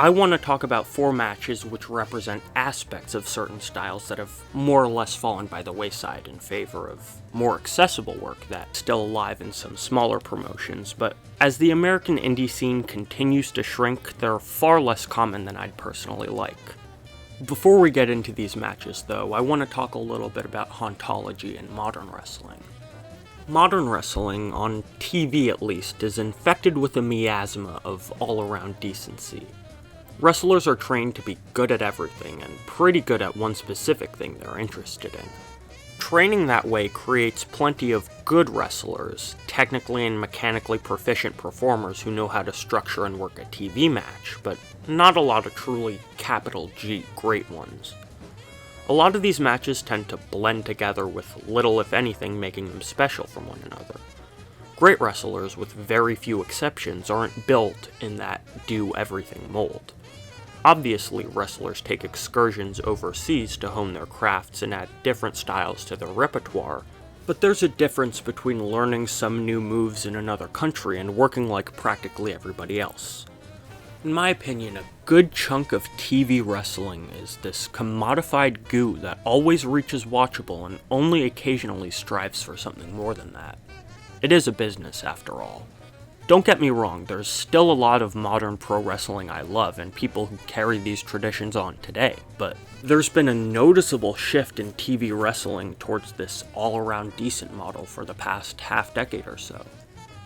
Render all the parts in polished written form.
I want to talk about 4 matches which represent aspects of certain styles that have more or less fallen by the wayside in favor of more accessible work that's still alive in some smaller promotions, but as the American indie scene continues to shrink, they're far less common than I'd personally like. Before we get into these matches, though, I want to talk a little bit about hauntology and modern wrestling. Modern wrestling, on TV at least, is infected with a miasma of all-around decency. Wrestlers are trained to be good at everything, and pretty good at one specific thing they're interested in. Training that way creates plenty of good wrestlers, technically and mechanically proficient performers who know how to structure and work a TV match, but not a lot of truly capital G great ones. A lot of these matches tend to blend together with little if anything making them special from one another. Great wrestlers, with very few exceptions, aren't built in that do-everything mold. Obviously, wrestlers take excursions overseas to hone their crafts and add different styles to their repertoire, but there's a difference between learning some new moves in another country and working like practically everybody else. In my opinion, a good chunk of TV wrestling is this commodified goo that always reaches watchable and only occasionally strives for something more than that. It is a business, after all. Don't get me wrong, there's still a lot of modern pro wrestling I love and people who carry these traditions on today, but there's been a noticeable shift in TV wrestling towards this all-around decent model for the past half-decade or so.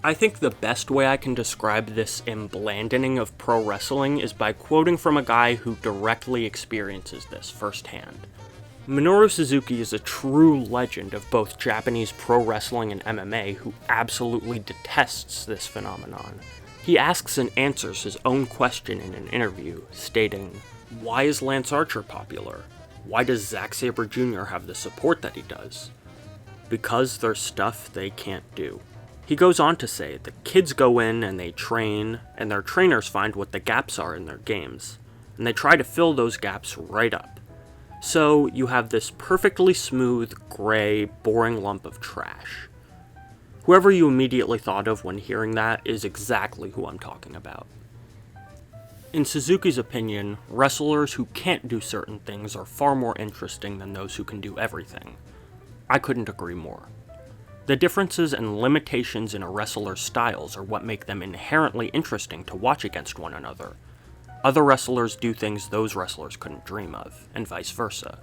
I think the best way I can describe this emblandening of pro wrestling is by quoting from a guy who directly experiences this firsthand. Minoru Suzuki is a true legend of both Japanese pro wrestling and MMA who absolutely detests this phenomenon. He asks and answers his own question in an interview, stating, "Why is Lance Archer popular? Why does Zack Sabre Jr. have the support that he does? Because there's stuff they can't do." He goes on to say, the kids go in and they train, and their trainers find what the gaps are in their games, and they try to fill those gaps right up. So you have this perfectly smooth, gray, boring lump of trash. Whoever you immediately thought of when hearing that is exactly who I'm talking about. In Suzuki's opinion, wrestlers who can't do certain things are far more interesting than those who can do everything. I couldn't agree more. The differences and limitations in a wrestler's styles are what make them inherently interesting to watch against one another. Other wrestlers do things those wrestlers couldn't dream of, and vice versa.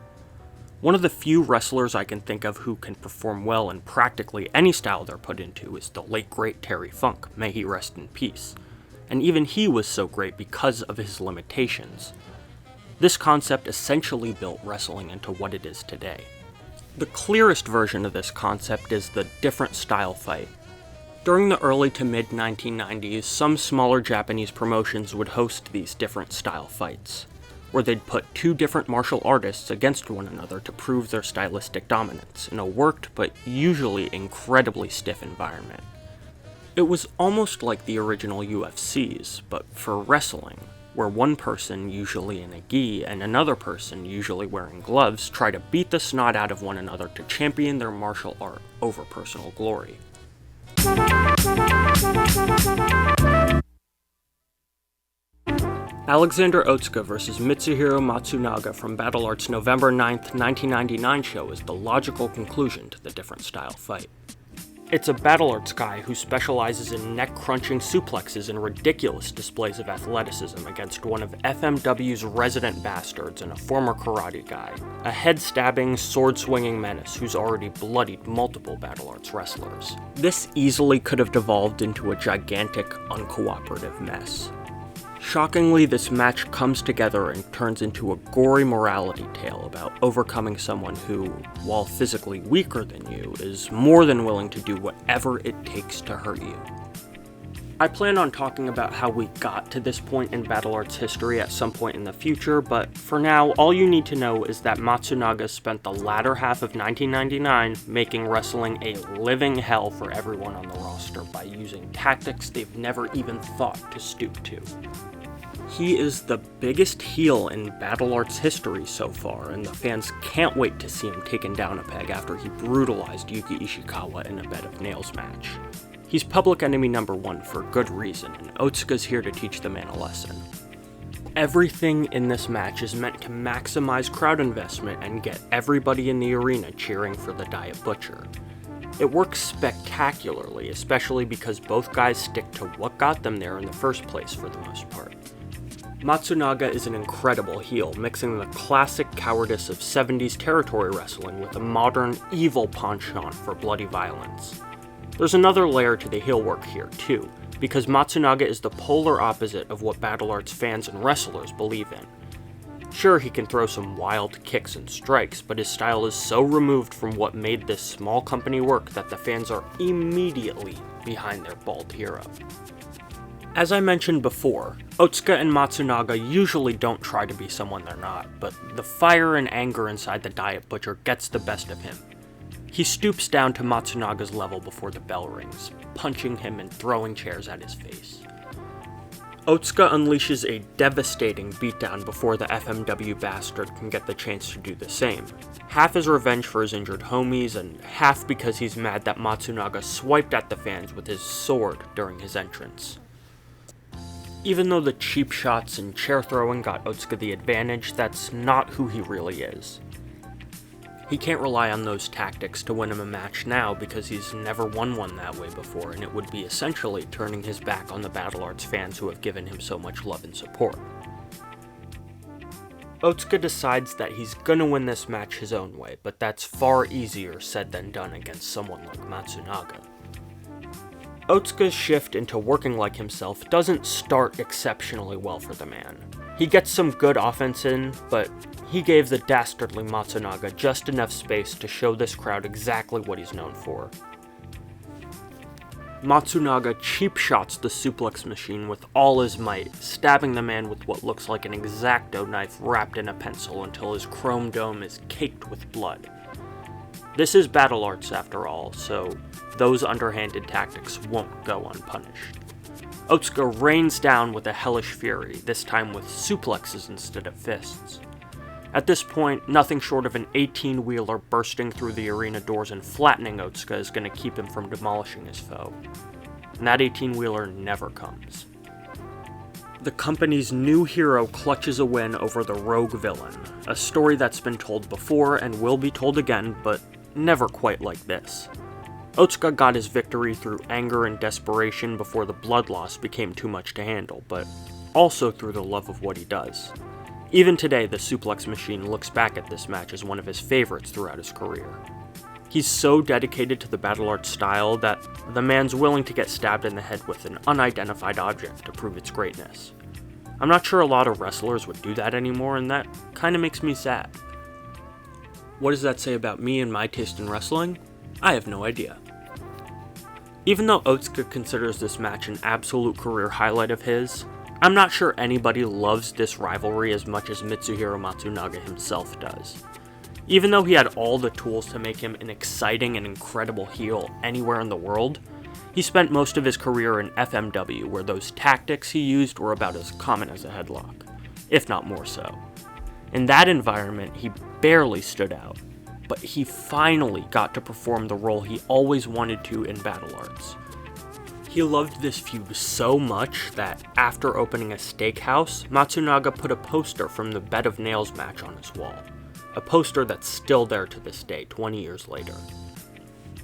One of the few wrestlers I can think of who can perform well in practically any style they're put into is the late great Terry Funk, may he rest in peace. And even he was so great because of his limitations. This concept essentially built wrestling into what it is today. The clearest version of this concept is the different style fight. During the early to mid-1990s, some smaller Japanese promotions would host these different style fights, where they'd put 2 different martial artists against one another to prove their stylistic dominance in a worked but usually incredibly stiff environment. It was almost like the original UFCs, but for wrestling, where one person, usually in a gi, and another person, usually wearing gloves, try to beat the snot out of one another to champion their martial art over personal glory. Alexander Otsuka vs. Mitsuhiro Matsunaga from Battle Art's November 9th, 1999 show is the logical conclusion to the different style fight. It's a Battle Arts guy who specializes in neck-crunching suplexes and ridiculous displays of athleticism against one of FMW's resident bastards and a former karate guy, a head-stabbing, sword-swinging menace who's already bloodied multiple Battle Arts wrestlers. This easily could have devolved into a gigantic, uncooperative mess. Shockingly, this match comes together and turns into a gory morality tale about overcoming someone who, while physically weaker than you, is more than willing to do whatever it takes to hurt you. I plan on talking about how we got to this point in Battle Arts history at some point in the future, but for now, all you need to know is that Matsunaga spent the latter half of 1999 making wrestling a living hell for everyone on the roster by using tactics they've never even thought to stoop to. He is the biggest heel in Battle Arts history so far, and the fans can't wait to see him taken down a peg after he brutalized Yuki Ishikawa in a bed of nails match. He's public enemy number 1 for good reason, and Otsuka's here to teach the man a lesson. Everything in this match is meant to maximize crowd investment and get everybody in the arena cheering for the Diet Butcher. It works spectacularly, especially because both guys stick to what got them there in the first place for the most part. Matsunaga is an incredible heel, mixing the classic cowardice of 70s territory wrestling with a modern, evil penchant for bloody violence. There's another layer to the heel work here, too, because Matsunaga is the polar opposite of what Battle Arts fans and wrestlers believe in. Sure, he can throw some wild kicks and strikes, but his style is so removed from what made this small company work that the fans are immediately behind their bald hero. As I mentioned before, Otsuka and Matsunaga usually don't try to be someone they're not, but the fire and anger inside the Diet Butcher gets the best of him. He stoops down to Matsunaga's level before the bell rings, punching him and throwing chairs at his face. Otsuka unleashes a devastating beatdown before the FMW bastard can get the chance to do the same. Half as revenge for his injured homies, and half because he's mad that Matsunaga swiped at the fans with his sword during his entrance. Even though the cheap shots and chair throwing got Otsuka the advantage, that's not who he really is. He can't rely on those tactics to win him a match now because he's never won one that way before, and it would be essentially turning his back on the Battle Arts fans who have given him so much love and support. Otsuka decides that he's gonna win this match his own way, but that's far easier said than done against someone like Matsunaga. Otsuka's shift into working like himself doesn't start exceptionally well for the man. He gets some good offense in, but he gave the dastardly Matsunaga just enough space to show this crowd exactly what he's known for. Matsunaga cheap shots the suplex machine with all his might, stabbing the man with what looks like an X-Acto knife wrapped in a pencil until his chrome dome is caked with blood. This is Battle Arts after all, so those underhanded tactics won't go unpunished. Otsuka rains down with a hellish fury, this time with suplexes instead of fists. At this point, nothing short of an 18-wheeler bursting through the arena doors and flattening Otsuka is going to keep him from demolishing his foe. And that 18-wheeler never comes. The company's new hero clutches a win over the rogue villain, a story that's been told before and will be told again, but never quite like this. Otsuka got his victory through anger and desperation before the blood loss became too much to handle, but also through the love of what he does. Even today, the suplex machine looks back at this match as one of his favorites throughout his career. He's so dedicated to the Battle Arts style that the man's willing to get stabbed in the head with an unidentified object to prove its greatness. I'm not sure a lot of wrestlers would do that anymore, and that kinda makes me sad. What does that say about me and my taste in wrestling? I have no idea. Even though Otsuka considers this match an absolute career highlight of his, I'm not sure anybody loves this rivalry as much as Mitsuhiro Matsunaga himself does. Even though he had all the tools to make him an exciting and incredible heel anywhere in the world, he spent most of his career in FMW, where those tactics he used were about as common as a headlock, if not more so. In that environment, he barely stood out, but he finally got to perform the role he always wanted to in Battle Arts. He loved this feud so much that, after opening a steakhouse, Matsunaga put a poster from the Bed of Nails match on his wall. A poster that's still there to this day, 20 years later.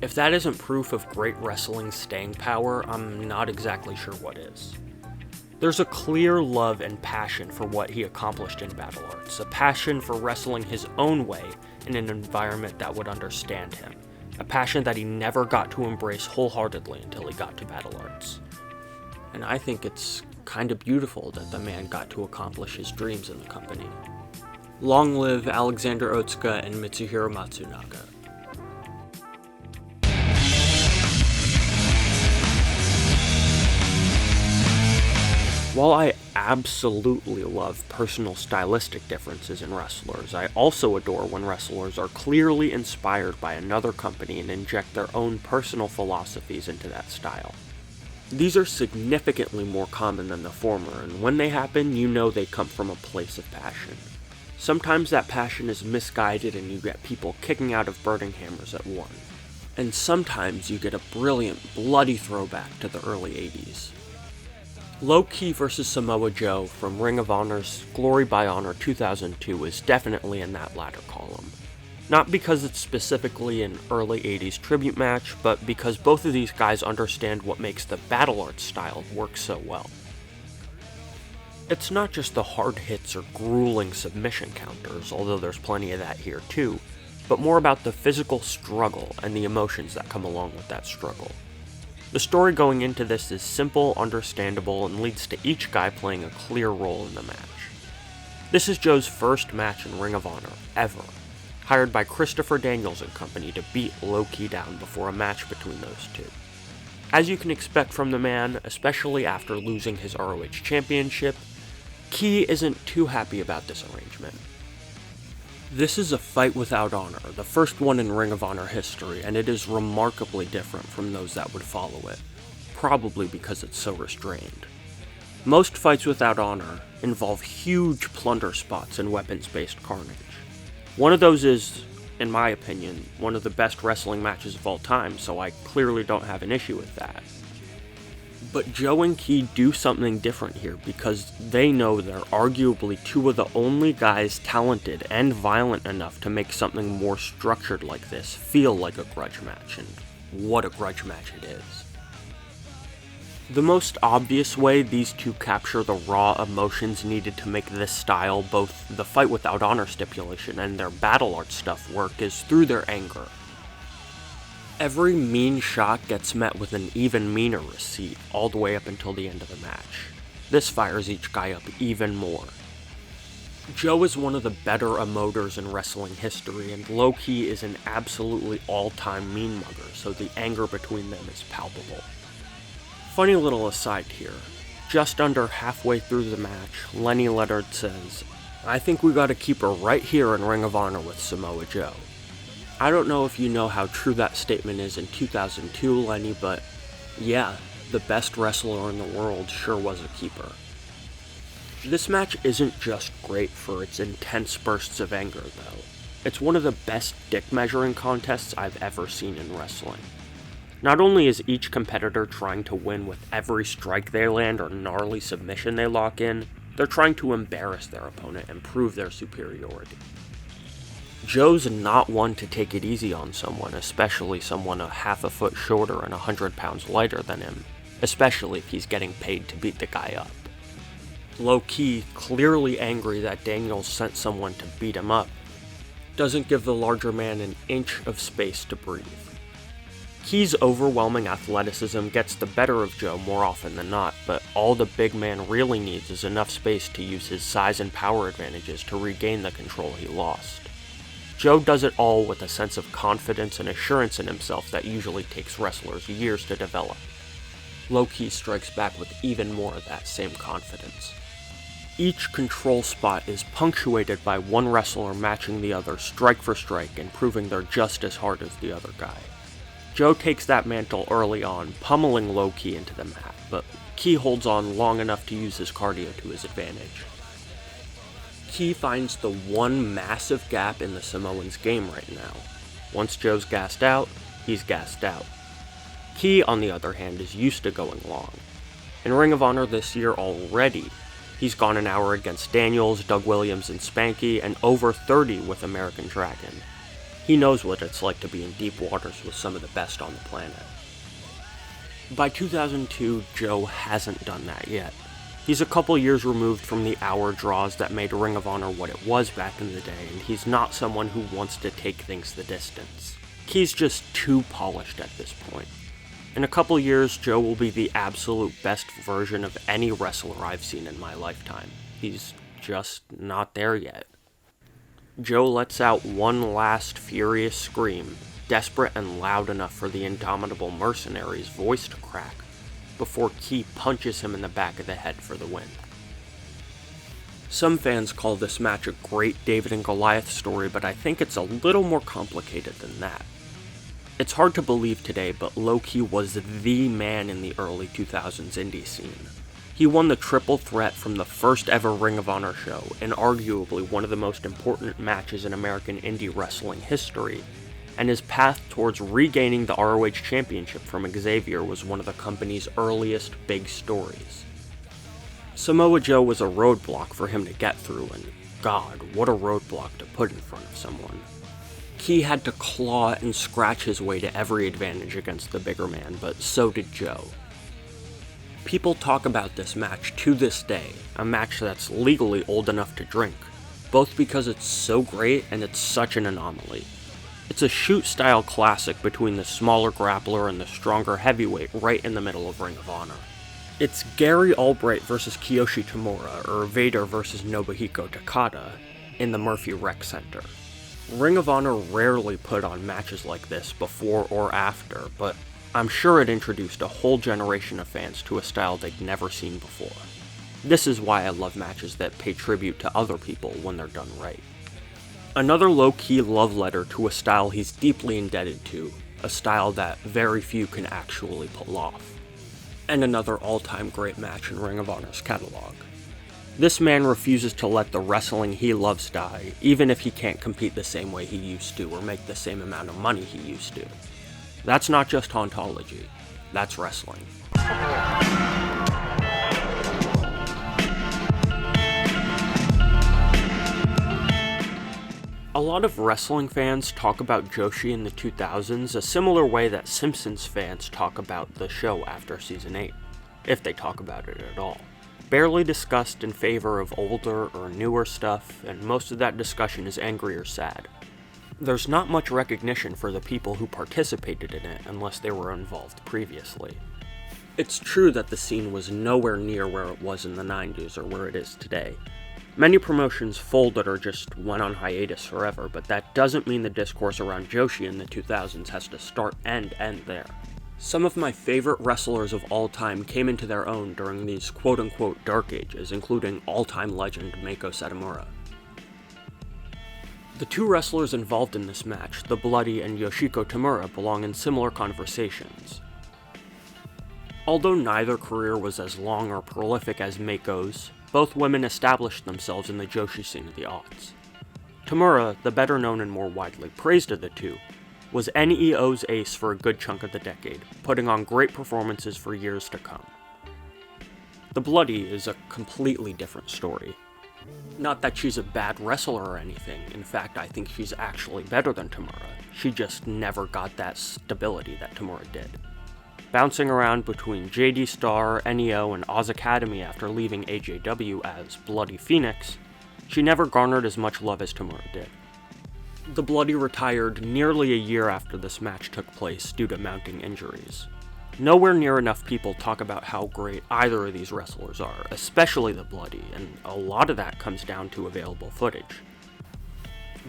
If that isn't proof of great wrestling's staying power, I'm not exactly sure what is. There's a clear love and passion for what he accomplished in Battle Arts, a passion for wrestling his own way in an environment that would understand him. A passion that he never got to embrace wholeheartedly until he got to Battle Arts. And I think it's kind of beautiful that the man got to accomplish his dreams in the company. Long live Alexander Otsuka and Mitsuhiro Matsunaga. While I absolutely love personal stylistic differences in wrestlers, I also adore when wrestlers are clearly inspired by another company and inject their own personal philosophies into that style. These are significantly more common than the former, and when they happen, you know they come from a place of passion. Sometimes that passion is misguided and you get people kicking out of burning hammers at one. And sometimes you get a brilliant, bloody throwback to the early 80s. Low-Ki vs. Samoa Joe from Ring of Honor's Glory by Honor 2002 is definitely in that latter column. Not because it's specifically an early 80s tribute match, but because both of these guys understand what makes the battle arts style work so well. It's not just the hard hits or grueling submission counters, although there's plenty of that here too, but more about the physical struggle and the emotions that come along with that struggle. The story going into this is simple, understandable, and leads to each guy playing a clear role in the match. This is Joe's first match in Ring of Honor, ever, hired by Christopher Daniels and company to beat Low-Ki down before a match between those two. As you can expect from the man, especially after losing his ROH championship, Ki isn't too happy about this arrangement. This is a fight without honor, the first one in Ring of Honor history, and it is remarkably different from those that would follow it, probably because it's so restrained. Most fights without honor involve huge plunder spots and weapons-based carnage. One of those is, in my opinion, one of the best wrestling matches of all time, so I clearly don't have an issue with that. But Joe and Ki do something different here because they know they're arguably two of the only guys talented and violent enough to make something more structured like this feel like a grudge match, and what a grudge match it is. The most obvious way these two capture the raw emotions needed to make this style, both the fight without honor stipulation and their battle art stuff work, is through their anger. Every mean shot gets met with an even meaner receipt all the way up until the end of the match. This fires each guy up even more. Joe is one of the better emoters in wrestling history, and Low-Ki is an absolutely all-time mean mugger, so the anger between them is palpable. Funny little aside here, just under halfway through the match, Lenny Leonard says, "I think we gotta keep her right here in Ring of Honor with Samoa Joe." I don't know if you know how true that statement is in 2002, Lenny, but yeah, the best wrestler in the world sure was a keeper. This match isn't just great for its intense bursts of anger, though. It's one of the best dick measuring contests I've ever seen in wrestling. Not only is each competitor trying to win with every strike they land or gnarly submission they lock in, they're trying to embarrass their opponent and prove their superiority. Joe's not one to take it easy on someone, especially someone a half a foot shorter and 100 pounds lighter than him, especially if he's getting paid to beat the guy up. Low-Ki, clearly angry that Daniels sent someone to beat him up, doesn't give the larger man an inch of space to breathe. Ki's overwhelming athleticism gets the better of Joe more often than not, but all the big man really needs is enough space to use his size and power advantages to regain the control he lost. Joe does it all with a sense of confidence and assurance in himself that usually takes wrestlers years to develop. Low-Ki strikes back with even more of that same confidence. Each control spot is punctuated by one wrestler matching the other strike for strike and proving they're just as hard as the other guy. Joe takes that mantle early on, pummeling Low-Ki into the mat, but Ki holds on long enough to use his cardio to his advantage. Ki finds the one massive gap in the Samoan's game right now. Once Joe's gassed out, he's gassed out. Ki, on the other hand, is used to going long. In Ring of Honor this year already, he's gone an hour against Daniels, Doug Williams, and Spanky, and over 30 with American Dragon. He knows what it's like to be in deep waters with some of the best on the planet. By 2002, Joe hasn't done that yet. He's a couple years removed from the hour draws that made Ring of Honor what it was back in the day, and he's not someone who wants to take things the distance. Ki's just too polished at this point. In a couple years, Joe will be the absolute best version of any wrestler I've seen in my lifetime. He's just not there yet. Joe lets out one last furious scream, desperate and loud enough for the indomitable mercenary's voice to crack, before Ki punches him in the back of the head for the win. Some fans call this match a great David and Goliath story, but I think it's a little more complicated than that. It's hard to believe today, but Low-Ki was the man in the early 2000s indie scene. He won the triple threat from the first ever Ring of Honor show, and arguably one of the most important matches in American indie wrestling history, and his path towards regaining the ROH championship from Xavier was one of the company's earliest big stories. Samoa Joe was a roadblock for him to get through, and God, what a roadblock to put in front of someone. He had to claw and scratch his way to every advantage against the bigger man, but so did Joe. People talk about this match to this day, a match that's legally old enough to drink, both because it's so great and it's such an anomaly. It's a shoot-style classic between the smaller grappler and the stronger heavyweight right in the middle of Ring of Honor. It's Gary Albright versus Kiyoshi Tamura, or Vader versus Nobuhiko Takada, in the Murphy Rec Center. Ring of Honor rarely put on matches like this before or after, but I'm sure it introduced a whole generation of fans to a style they'd never seen before. This is why I love matches that pay tribute to other people when they're done right. Another low-key love letter to a style he's deeply indebted to, a style that very few can actually pull off. And another all-time great match in Ring of Honor's catalog. This man refuses to let the wrestling he loves die, even if he can't compete the same way he used to or make the same amount of money he used to. That's not just hauntology, that's wrestling. A lot of wrestling fans talk about Joshi in the 2000s a similar way that Simpsons fans talk about the show after season 8, if they talk about it at all. Barely discussed in favor of older or newer stuff, and most of that discussion is angry or sad. There's not much recognition for the people who participated in it unless they were involved previously. It's true that the scene was nowhere near where it was in the 90s or where it is today. Many promotions folded or just went on hiatus forever, but that doesn't mean the discourse around Joshi in the 2000s has to start and end there. Some of my favorite wrestlers of all time came into their own during these quote-unquote dark ages, including all-time legend Meiko Satomura. The two wrestlers involved in this match, the Bloody and Yoshiko Tamura, belong in similar conversations. Although neither career was as long or prolific as Meiko's, both women established themselves in the Joshi scene of the aughts. Tamura, the better known and more widely praised of the two, was NEO's ace for a good chunk of the decade, putting on great performances for years to come. The Bloody is a completely different story. Not that she's a bad wrestler or anything, in fact I think she's actually better than Tamura, she just never got that stability that Tamura did. Bouncing around between JD Star, NEO, and Oz Academy after leaving AJW as Bloody Phoenix, she never garnered as much love as Tamura did. The Bloody retired nearly a year after this match took place due to mounting injuries. Nowhere near enough people talk about how great either of these wrestlers are, especially the Bloody, and a lot of that comes down to available footage.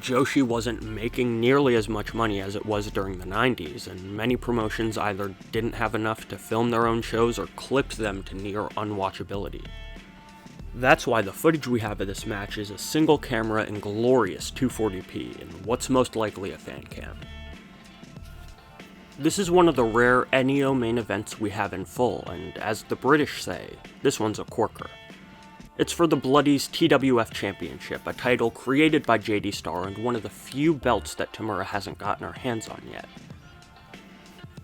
Joshi wasn't making nearly as much money as it was during the 90s, and many promotions either didn't have enough to film their own shows or clipped them to near unwatchability. That's why the footage we have of this match is a single camera in glorious 240p in what's most likely a fan cam. This is one of the rare NEO main events we have in full, and as the British say, this one's a corker. It's for the Bloody's TWF Championship, a title created by JD Star and one of the few belts that Tamura hasn't gotten her hands on yet.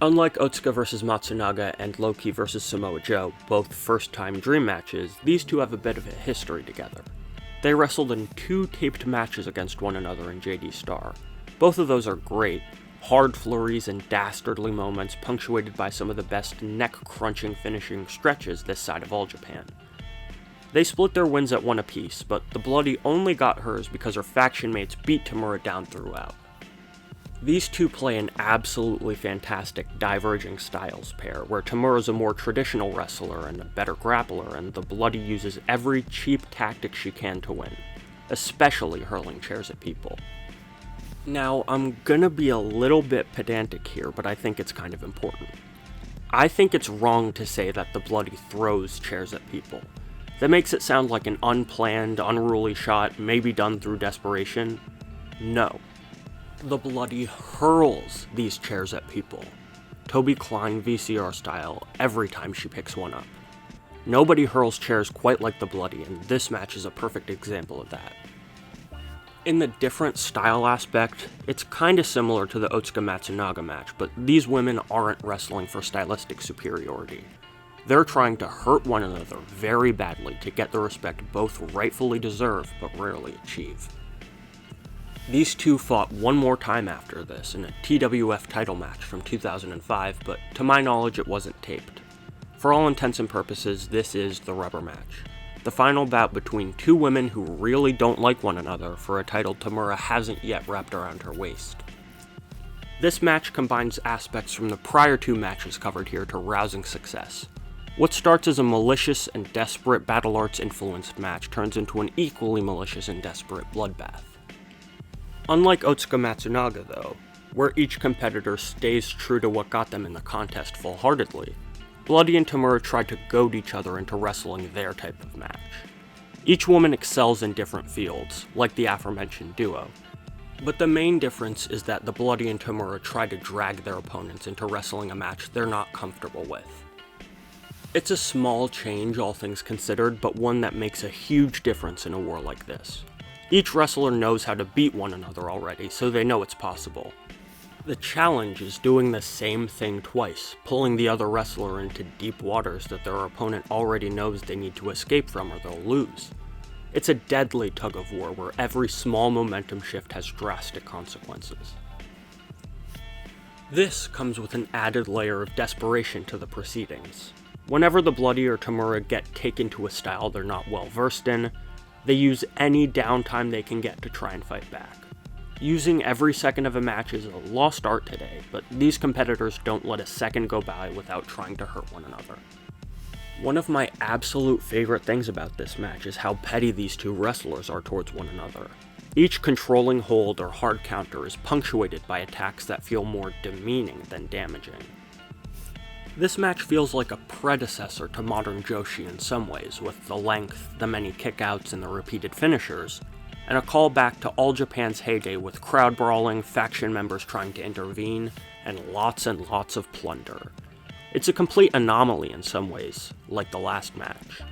Unlike Otsuka vs Matsunaga and Loki vs Samoa Joe, both first-time dream matches, these two have a bit of a history together. They wrestled in 2 taped matches against one another in JD Star. Both of those are great, hard flurries and dastardly moments punctuated by some of the best neck-crunching finishing stretches this side of All Japan. They split their wins at 1 apiece, but the Bloody only got hers because her faction mates beat Tamura down throughout. These two play an absolutely fantastic diverging styles pair, where Tamura's a more traditional wrestler and a better grappler, and the Bloody uses every cheap tactic she can to win, especially hurling chairs at people. Now, I'm gonna be a little bit pedantic here, but I think it's kind of important. I think it's wrong to say that the Bloody throws chairs at people. That makes it sound like an unplanned, unruly shot, maybe done through desperation. No. The Bloody hurls these chairs at people, Toby Klein VCR style, every time she picks one up. Nobody hurls chairs quite like the Bloody, and this match is a perfect example of that. In the different style aspect, it's kinda similar to the Otsuka Matsunaga match, but these women aren't wrestling for stylistic superiority. They're trying to hurt one another very badly to get the respect both rightfully deserve but rarely achieve. These two fought one more time after this in a TWF title match from 2005, but to my knowledge it wasn't taped. For all intents and purposes, this is the rubber match. The final bout between two women who really don't like one another for a title Tamura hasn't yet wrapped around her waist. This match combines aspects from the prior two matches covered here to rousing success. What starts as a malicious and desperate battle arts influenced match turns into an equally malicious and desperate bloodbath. Unlike Otsuka Matsunaga though, where each competitor stays true to what got them in the contest full-heartedly, Bloody and Tamura tried to goad each other into wrestling their type of match. Each woman excels in different fields, like the aforementioned duo, but the main difference is that the Bloody and Tamura try to drag their opponents into wrestling a match they're not comfortable with. It's a small change, all things considered, but one that makes a huge difference in a war like this. Each wrestler knows how to beat one another already, so they know it's possible. The challenge is doing the same thing twice, pulling the other wrestler into deep waters that their opponent already knows they need to escape from or they'll lose. It's a deadly tug of war where every small momentum shift has drastic consequences. This comes with an added layer of desperation to the proceedings. Whenever the Bloody or Tamura get taken to a style they're not well versed in, they use any downtime they can get to try and fight back. Using every second of a match is a lost art today, but these competitors don't let a second go by without trying to hurt one another. One of my absolute favorite things about this match is how petty these two wrestlers are towards one another. Each controlling hold or hard counter is punctuated by attacks that feel more demeaning than damaging. This match feels like a predecessor to modern Joshi in some ways, with the length, the many kickouts, and the repeated finishers, and a callback to All Japan's heyday with crowd brawling, faction members trying to intervene, and lots of plunder. It's a complete anomaly in some ways, like the last match.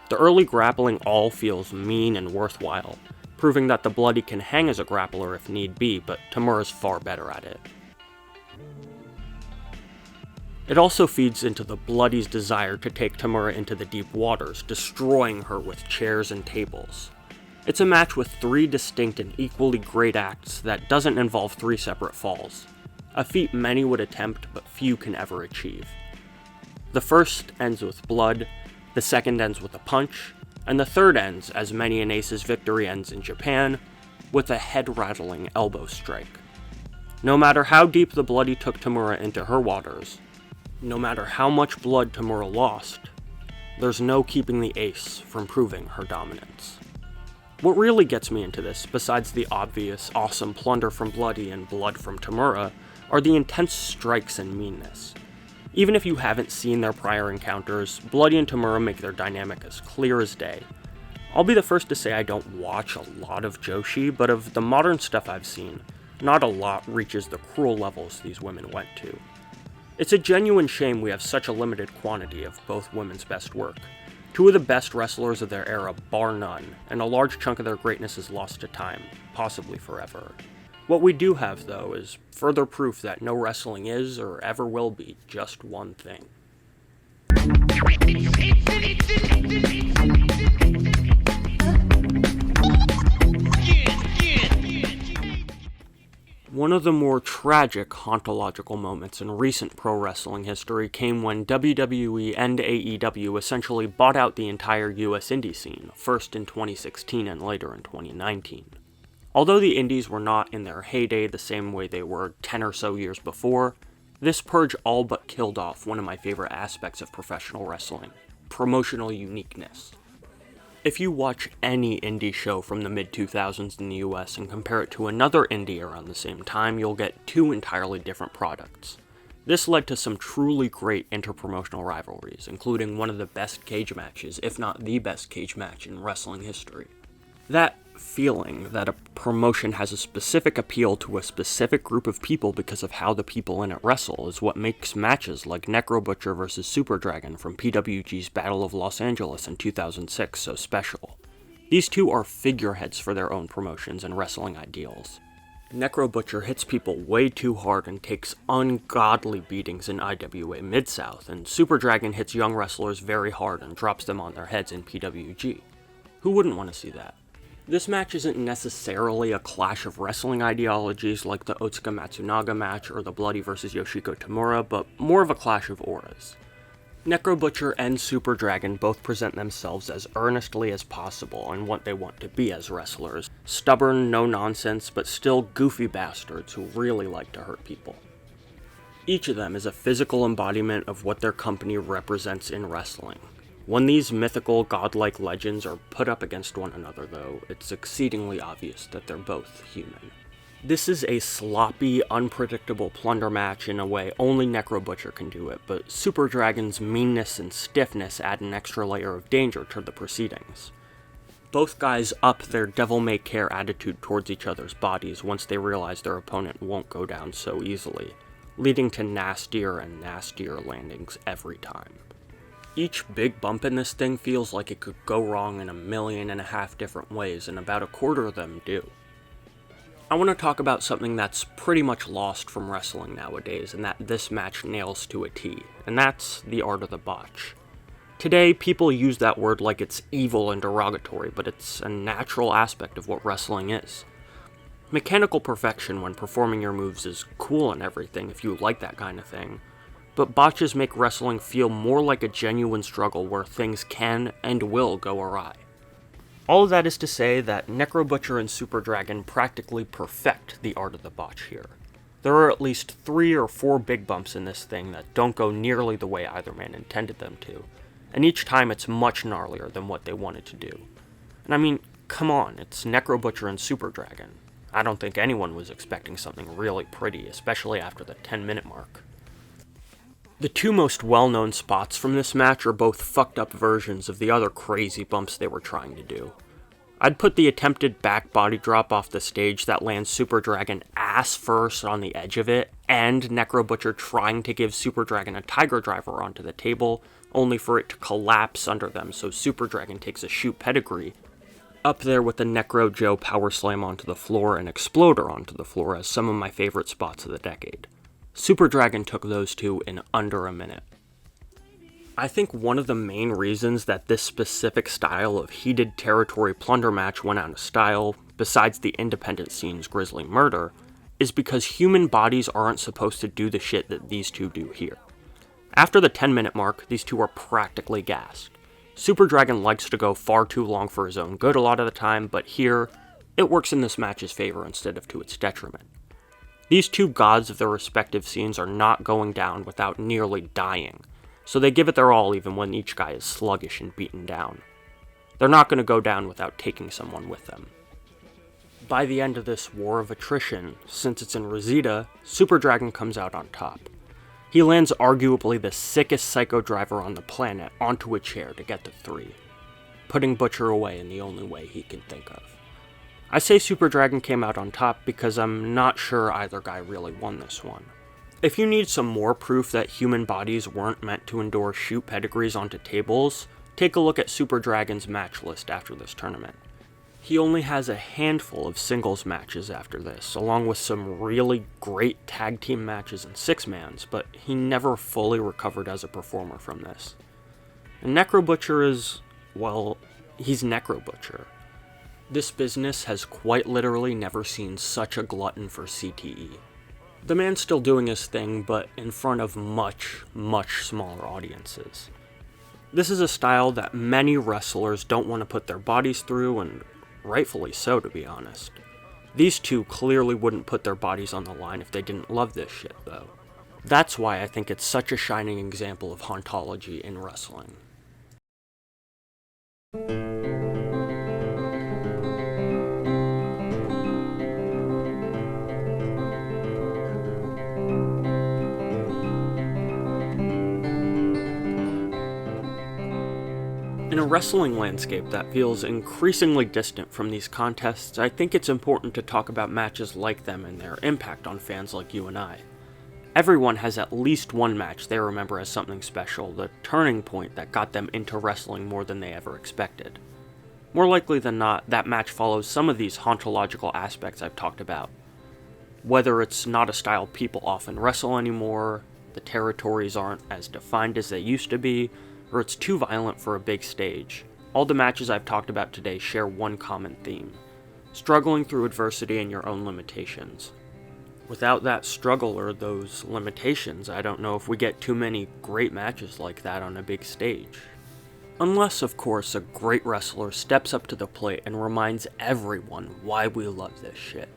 The early grappling all feels mean and worthwhile, proving that the Bloody can hang as a grappler if need be, but Tamura's far better at it. It also feeds into the Bloody's desire to take Tamura into the deep waters, destroying her with chairs and tables. It's a match with three distinct and equally great acts that doesn't involve three separate falls, a feat many would attempt but few can ever achieve. The first ends with blood, the second ends with a punch, and the third ends, as many an Ace's victory ends in Japan, with a head-rattling elbow strike. No matter how deep the Bloody took Tamura into her waters, no matter how much blood Tamura lost, there's no keeping the Ace from proving her dominance. What really gets me into this, besides the obvious, awesome plunder from Bloody and blood from Tamura, are the intense strikes and meanness. Even if you haven't seen their prior encounters, Bloody and Tamura make their dynamic as clear as day. I'll be the first to say I don't watch a lot of Joshi, but of the modern stuff I've seen, not a lot reaches the cruel levels these women went to. It's a genuine shame we have such a limited quantity of both women's best work. Two of the best wrestlers of their era, bar none, and a large chunk of their greatness is lost to time, possibly forever. What we do have, though, is further proof that no wrestling is, or ever will be, just one thing. One of the more tragic hauntological moments in recent pro wrestling history came when WWE and AEW essentially bought out the entire US indie scene, first in 2016 and later in 2019. Although the indies were not in their heyday the same way they were 10 or so years before, this purge all but killed off one of my favorite aspects of professional wrestling: promotional uniqueness. If you watch any indie show from the mid-2000s in the US and compare it to another indie around the same time, you'll get two entirely different products. This led to some truly great interpromotional rivalries, including one of the best cage matches, if not the best cage match in wrestling history. That feeling that a promotion has a specific appeal to a specific group of people because of how the people in it wrestle is what makes matches like Necro Butcher vs. Super Dragon from PWG's Battle of Los Angeles in 2006 so special. These two are figureheads for their own promotions and wrestling ideals. Necro Butcher hits people way too hard and takes ungodly beatings in IWA Mid-South, and Super Dragon hits young wrestlers very hard and drops them on their heads in PWG. Who wouldn't want to see that? This match isn't necessarily a clash of wrestling ideologies like the Otsuka Matsunaga match or the Bloody vs. Yoshiko Tamura, but more of a clash of auras. Necro Butcher and Super Dragon both present themselves as earnestly as possible and what they want to be as wrestlers. Stubborn, no-nonsense, but still goofy bastards who really like to hurt people. Each of them is a physical embodiment of what their company represents in wrestling. When these mythical, godlike legends are put up against one another, though, it's exceedingly obvious that they're both human. This is a sloppy, unpredictable plunder match in a way only Necro Butcher can do it, but Super Dragon's meanness and stiffness add an extra layer of danger to the proceedings. Both guys up their devil-may-care attitude towards each other's bodies once they realize their opponent won't go down so easily, leading to nastier and nastier landings every time. Each big bump in this thing feels like it could go wrong in 1.5 million different ways, and about a quarter of them do. I want to talk about something that's pretty much lost from wrestling nowadays, and that this match nails to a T, and that's the art of the botch. Today, people use that word like it's evil and derogatory, but it's a natural aspect of what wrestling is. Mechanical perfection when performing your moves is cool and everything if you like that kind of thing, but botches make wrestling feel more like a genuine struggle where things can and will go awry. All of that is to say that Necro Butcher and Super Dragon practically perfect the art of the botch here. There are at least 3 or 4 big bumps in this thing that don't go nearly the way either man intended them to, and each time it's much gnarlier than what they wanted to do. And I mean, come on, it's Necro Butcher and Super Dragon. I don't think anyone was expecting something really pretty, especially after the 10-minute mark. The 2 most well-known spots from this match are both fucked up versions of the other crazy bumps they were trying to do. I'd put the attempted back body drop off the stage that lands Super Dragon ass first on the edge of it, and Necro Butcher trying to give Super Dragon a tiger driver onto the table, only for it to collapse under them so Super Dragon takes a shoot pedigree, up there with the Necro Joe power slam onto the floor and exploder onto the floor as some of my favorite spots of the decade. Super Dragon took those 2 in under a minute. I think one of the main reasons that this specific style of heated territory plunder match went out of style, besides the independent scene's grisly murder, is because human bodies aren't supposed to do the shit that these 2 do here. After the 10-minute mark, these 2 are practically gassed. Super Dragon likes to go far too long for his own good a lot of the time, but here, it works in this match's favor instead of to its detriment. These 2 gods of their respective scenes are not going down without nearly dying, so they give it their all even when each guy is sluggish and beaten down. They're not going to go down without taking someone with them. By the end of this war of attrition, since it's in Rosita, Super Dragon comes out on top. He lands arguably the sickest psycho driver on the planet onto a chair to get the 3, putting Butcher away in the only way he can think of. I say Super Dragon came out on top because I'm not sure either guy really won this one. If you need some more proof that human bodies weren't meant to endure shoot pedigrees onto tables, take a look at Super Dragon's match list after this tournament. He only has a handful of singles matches after this, along with some really great tag team matches and 6-mans, but he never fully recovered as a performer from this. And Necro Butcher is, well, he's Necro Butcher. This business has quite literally never seen such a glutton for CTE. The man's still doing his thing, but in front of much, much smaller audiences. This is a style that many wrestlers don't want to put their bodies through, and rightfully so, to be honest. These 2 clearly wouldn't put their bodies on the line if they didn't love this shit, though. That's why I think it's such a shining example of hauntology in wrestling. In a wrestling landscape that feels increasingly distant from these contests, I think it's important to talk about matches like them and their impact on fans like you and I. Everyone has at least one match they remember as something special, the turning point that got them into wrestling more than they ever expected. More likely than not, that match follows some of these hauntological aspects I've talked about. Whether it's not a style people often wrestle anymore, the territories aren't as defined as they used to be, or it's too violent for a big stage, all the matches I've talked about today share one common theme: struggling through adversity and your own limitations. Without that struggle or those limitations, I don't know if we get too many great matches like that on a big stage. Unless, of course, a great wrestler steps up to the plate and reminds everyone why we love this shit.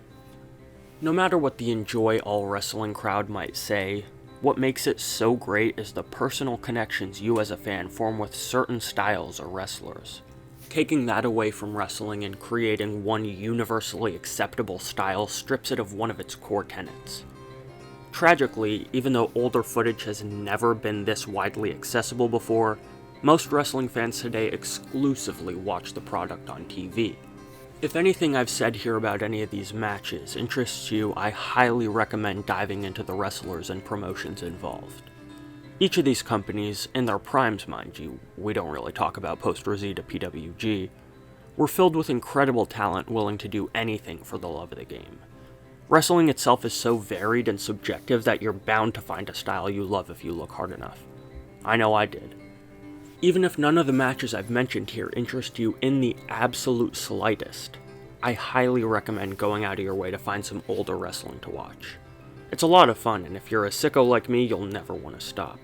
No matter what the enjoy all wrestling crowd might say, what makes it so great is the personal connections you as a fan form with certain styles or wrestlers. Taking that away from wrestling and creating one universally acceptable style strips it of one of its core tenets. Tragically, even though older footage has never been this widely accessible before, most wrestling fans today exclusively watch the product on TV. If anything I've said here about any of these matches interests you, I highly recommend diving into the wrestlers and promotions involved. Each of these companies, in their primes mind you, we don't really talk about post-Rosita PWG, were filled with incredible talent willing to do anything for the love of the game. Wrestling itself is so varied and subjective that you're bound to find a style you love if you look hard enough. I know I did. Even if none of the matches I've mentioned here interest you in the absolute slightest, I highly recommend going out of your way to find some older wrestling to watch. It's a lot of fun, and if you're a sicko like me, you'll never want to stop.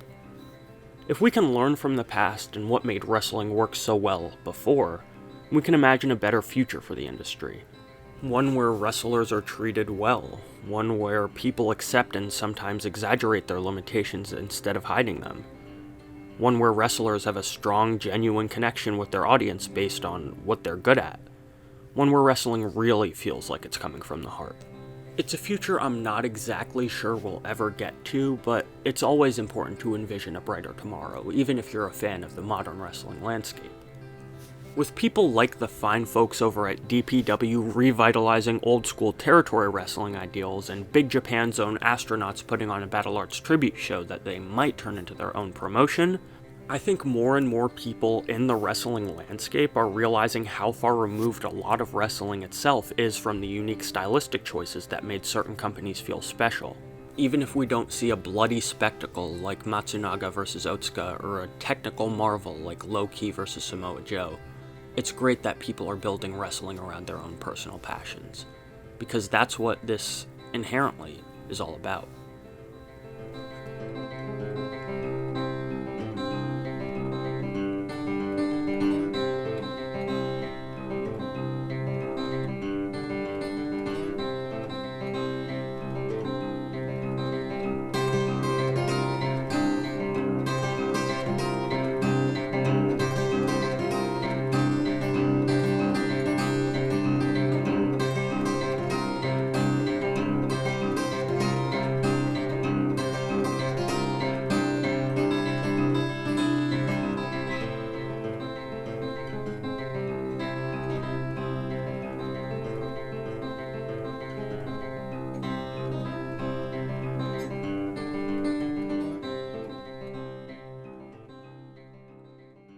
If we can learn from the past and what made wrestling work so well before, we can imagine a better future for the industry. One where wrestlers are treated well, one where people accept and sometimes exaggerate their limitations instead of hiding them. One where wrestlers have a strong, genuine connection with their audience based on what they're good at. One where wrestling really feels like it's coming from the heart. It's a future I'm not exactly sure we'll ever get to, but it's always important to envision a brighter tomorrow, even if you're a fan of the modern wrestling landscape. With people like the fine folks over at DPW revitalizing old-school territory wrestling ideals, and Big Japan's own astronauts putting on a Battle Arts tribute show that they might turn into their own promotion, I think more and more people in the wrestling landscape are realizing how far removed a lot of wrestling itself is from the unique stylistic choices that made certain companies feel special. Even if we don't see a bloody spectacle like Matsunaga vs. Otsuka, or a technical marvel like Low-Ki vs. Samoa Joe, it's great that people are building wrestling around their own personal passions, because that's what this inherently is all about.